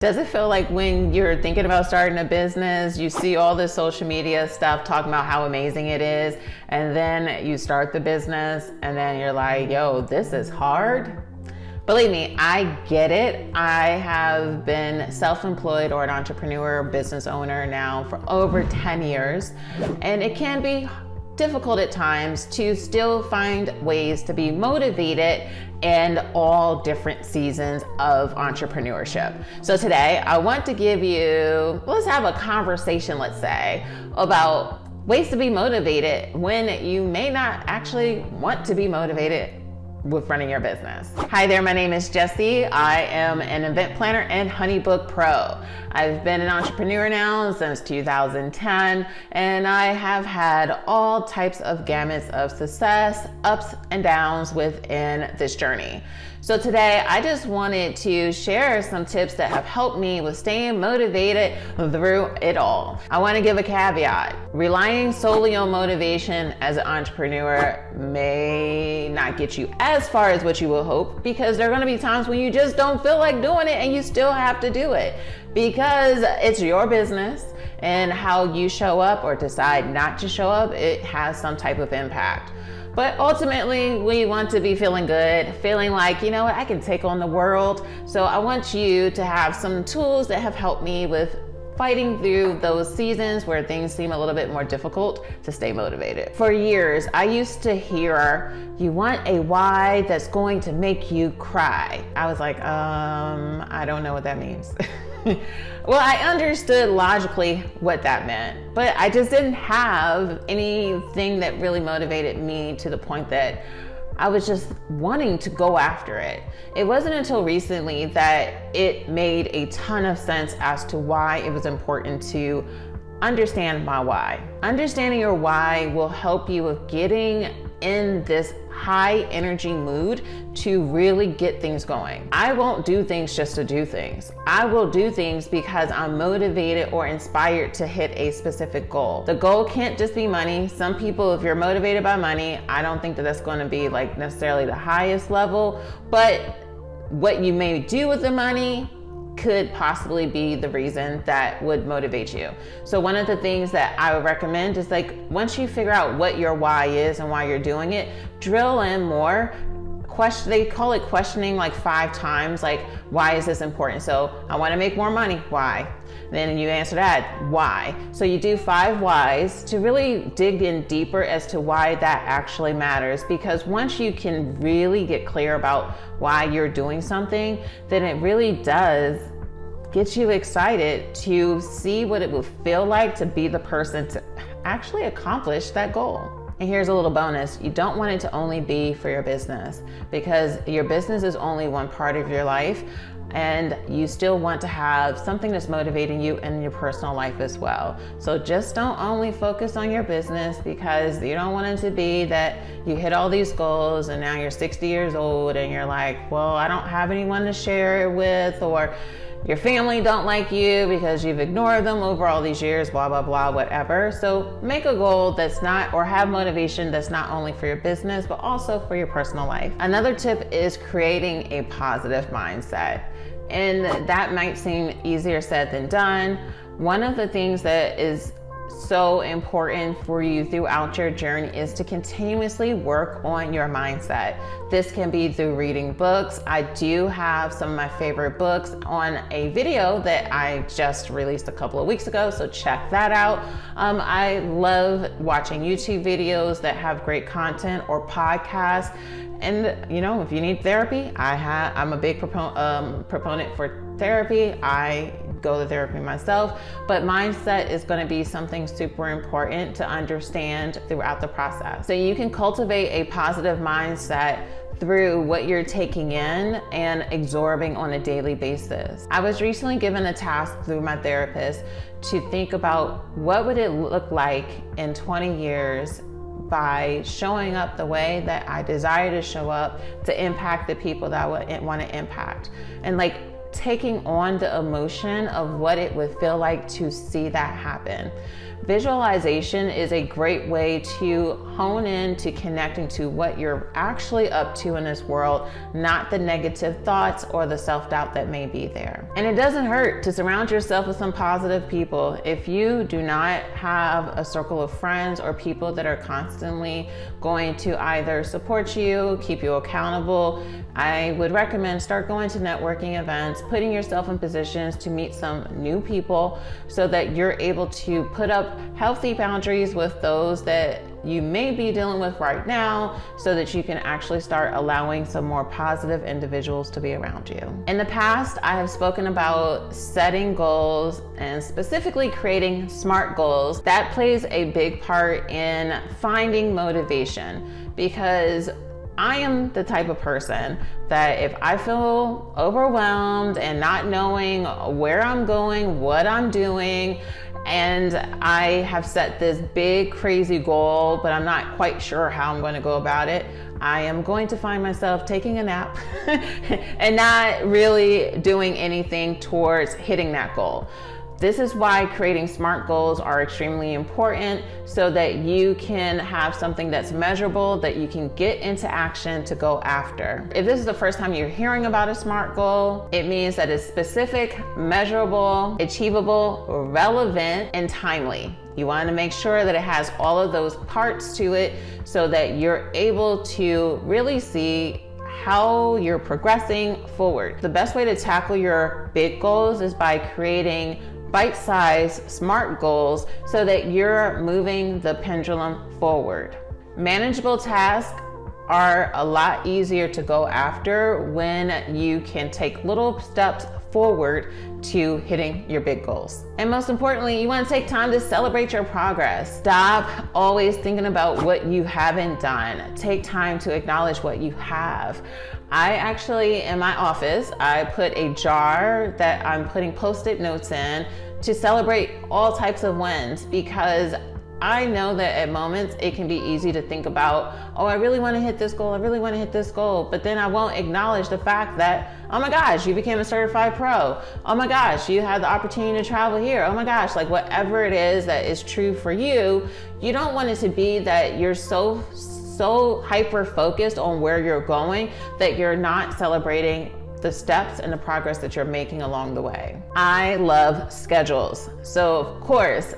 Does it feel like when you're thinking about starting a business, you see all this social media stuff talking about how amazing it is, and then you start the business and then you're like, yo, this is hard? Believe me, I get it. I have been self-employed or an entrepreneur, business owner now for over 10 years, and it can be difficult at times to still find ways to be motivated in all different seasons of entrepreneurship. So today I want to give you, let's have a conversation, let's say, about ways to be motivated when you may not actually want to be motivated with running your business. Hi there, my name is Jesse. I am an event planner and HoneyBook Pro. I've been an entrepreneur now since 2010, and I have had all types of gamuts of success, ups and downs within this journey. So today I just wanted to share some tips that have helped me with staying motivated through it all. I want to give a caveat. Relying solely on motivation as an entrepreneur may not get you as far as what you will hope, because there are going to be times when you just don't feel like doing it and you still have to do it because it's your business, and how you show up or decide not to show up, it has some type of impact. But ultimately, we want to be feeling good, feeling like, you know what, I can take on the world. So I want you to have some tools that have helped me with fighting through those seasons where things seem a little bit more difficult to stay motivated. For years, I used to hear, you want a why that's going to make you cry. I was like, I don't know what that means. Well, I understood logically what that meant, but I just didn't have anything that really motivated me to the point that I was just wanting to go after it. It wasn't until recently that it made a ton of sense as to why it was important to understand my why. Understanding your why will help you with getting in this high energy mood to really get things going. I won't do things just to do things. I will do things because I'm motivated or inspired to hit a specific goal. The goal can't just be money. Some people, if you're motivated by money, I don't think that that's going to be like necessarily the highest level, but what you may do with the money could possibly be the reason that would motivate you. So one of the things that I would recommend is, like, once you figure out what your why is and why you're doing it, drill in more. They call it questioning like 5 times, like, why is this important? So I want to make more money. Why? Then you answer that, why? So you do 5 whys to really dig in deeper as to why that actually matters. Because once you can really get clear about why you're doing something, then it really does get you excited to see what it will feel like to be the person to actually accomplish that goal. And here's a little bonus. You don't want it to only be for your business, because your business is only one part of your life, and you still want to have something that's motivating you in your personal life as well. So just don't only focus on your business, because you don't want it to be that you hit all these goals and now you're 60 years old and you're like, well, I don't have anyone to share it with, or your family don't like you because you've ignored them over all these years, blah, blah, blah, whatever. So make a goal that's not, or have motivation that's not only for your business, but also for your personal life. Another tip is creating a positive mindset. And that might seem easier said than done. One of the things that is so important for you throughout your journey is to continuously work on your mindset. This can be through reading books. I do have some of my favorite books on a video that I just released a couple of weeks ago, so check that out. I love watching YouTube videos that have great content, or podcasts. And you know, if you need therapy, I'm a big proponent for therapy. I go to therapy myself, but mindset is going to be something super important to understand throughout the process. So you can cultivate a positive mindset through what you're taking in and absorbing on a daily basis. I was recently given a task through my therapist to think about what would it look like in 20 years by showing up the way that I desire to show up to impact the people that I would want to impact. And like, taking on the emotion of what it would feel like to see that happen. Visualization is a great way to hone in to connecting to what you're actually up to in this world, not the negative thoughts or the self-doubt that may be there. And it doesn't hurt to surround yourself with some positive people. If you do not have a circle of friends or people that are constantly going to either support you, keep you accountable, I would recommend start going to networking events, putting yourself in positions to meet some new people so that you're able to put up healthy boundaries with those that you may be dealing with right now so that you can actually start allowing some more positive individuals to be around you. In the past, I have spoken about setting goals and specifically creating SMART goals. That plays a big part in finding motivation, because I am the type of person that if I feel overwhelmed and not knowing where I'm going, what I'm doing, and I have set this big crazy goal, but I'm not quite sure how I'm going to go about it, I am going to find myself taking a nap and not really doing anything towards hitting that goal. This is why creating SMART goals are extremely important, so that you can have something that's measurable that you can get into action to go after. If this is the first time you're hearing about a SMART goal, it means that it's specific, measurable, achievable, relevant, and timely. You want to make sure that it has all of those parts to it so that you're able to really see how you're progressing forward. The best way to tackle your big goals is by creating bite-sized SMART goals so that you're moving the pendulum forward. Manageable tasks are a lot easier to go after when you can take little steps forward to hitting your big goals. And most importantly, you want to take time to celebrate your progress. Stop always thinking about what you haven't done. Take time to acknowledge what you have. I actually, in my office, I put a jar that I'm putting Post-it notes in to celebrate all types of wins, because I know that at moments it can be easy to think about, oh, I really want to hit this goal, I really want to hit this goal, but then I won't acknowledge the fact that, oh my gosh, you became a certified pro. Oh my gosh, you had the opportunity to travel here. Oh my gosh, like whatever it is that is true for you, you don't want it to be that you're so hyper focused on where you're going that you're not celebrating the steps and the progress that you're making along the way. I love schedules. So of course,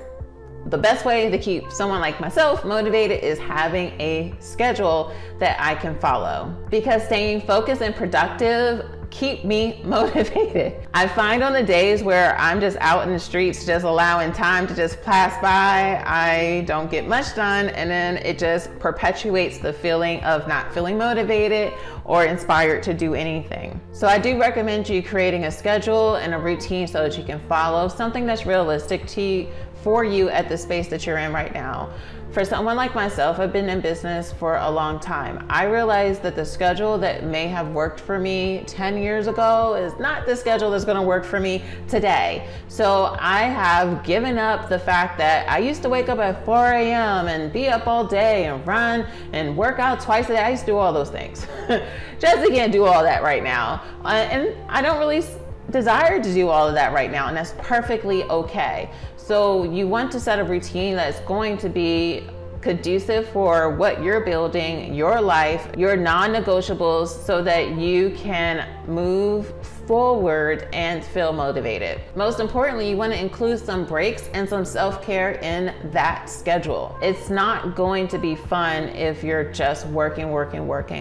the best way to keep someone like myself motivated is having a schedule that I can follow, because staying focused and productive keep me motivated. I find on the days where I'm just out in the streets, just allowing time to just pass by, I don't get much done, and then it just perpetuates the feeling of not feeling motivated or inspired to do anything. So I do recommend you creating a schedule and a routine so that you can follow something that's realistic for you at the space that you're in right now. For someone like myself, I've been in business for a long time. I realized that the schedule that may have worked for me 10 years ago is not the schedule that's gonna work for me today. So I have given up the fact that I used to wake up at 4 a.m. and be up all day and run and work out twice a day. I used to do all those things. Jesse can't do all that right now. And I don't really desire to do all of that right now, and that's perfectly okay. So you want to set a routine that's going to be conducive for what you're building, your life, your non-negotiables, so that you can move forward and feel motivated. Most importantly, you want to include some breaks and some self-care in that schedule. It's not going to be fun if you're just working.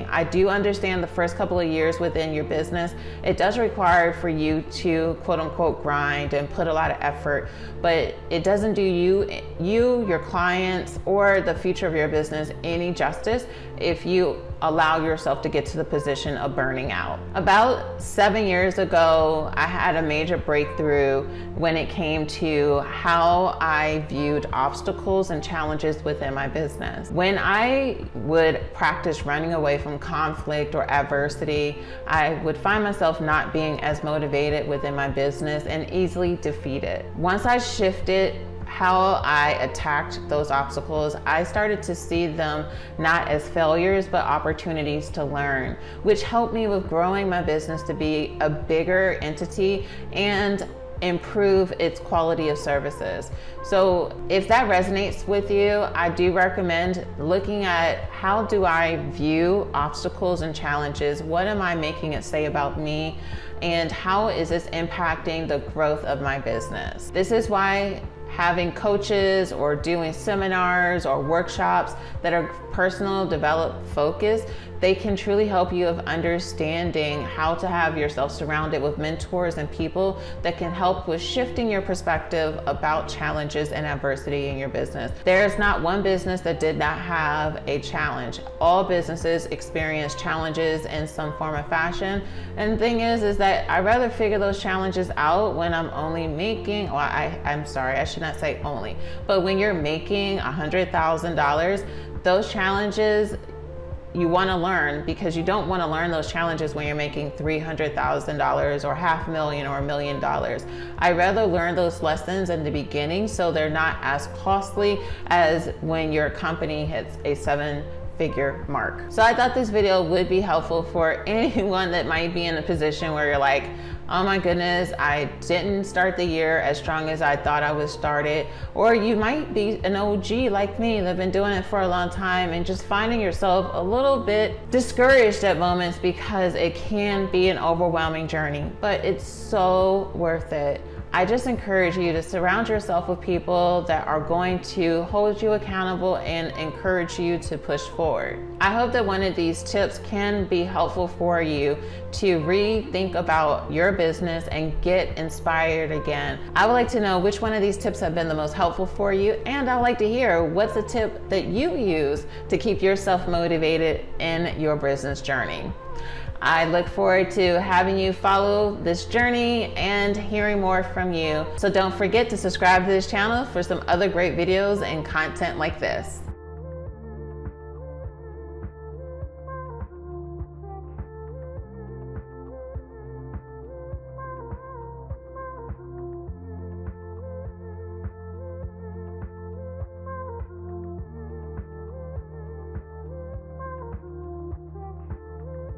I do understand the first couple of years within your business, it does require for you to quote unquote grind and put a lot of effort, but it doesn't do you, your clients, or the future of your business any justice if you allow yourself to get to the position of burning out. About 7 years ago, I had a major breakthrough when it came to how I viewed obstacles and challenges within my business. When I would practice running away from conflict or adversity, I would find myself not being as motivated within my business and easily defeated. Once I shifted how I attacked those obstacles, I started to see them not as failures, but opportunities to learn, which helped me with growing my business to be a bigger entity and improve its quality of services. So if that resonates with you, I do recommend looking at how do I view obstacles and challenges? What am I making it say about me? And how is this impacting the growth of my business? This is why having coaches or doing seminars or workshops that are personal development focused, they can truly help you of understanding how to have yourself surrounded with mentors and people that can help with shifting your perspective about challenges and adversity in your business. There's not one business that did not have a challenge. All businesses experience challenges in some form or fashion. And the thing is that I'd rather figure those challenges out when I'm only making, well, I'm sorry, I should not say only, but when you're making $100,000, those challenges you want to learn, because you don't want to learn those challenges when you're making $300,000 or $500,000 or $1 million. I'd rather learn those lessons in the beginning so they're not as costly as when your company hits a seven-figure mark. So I thought this video would be helpful for anyone that might be in a position where you're like, oh my goodness, I didn't start the year as strong as I thought I would start it. Or you might be an OG like me that's been doing it for a long time and just finding yourself a little bit discouraged at moments because it can be an overwhelming journey, but it's so worth it. I just encourage you to surround yourself with people that are going to hold you accountable and encourage you to push forward. I hope that one of these tips can be helpful for you to rethink about your business and get inspired again. I would like to know which one of these tips have been the most helpful for you, and I'd like to hear what's a tip that you use to keep yourself motivated in your business journey. I look forward to having you follow this journey and hearing more from you. So don't forget to subscribe to this channel for some other great videos and content like this.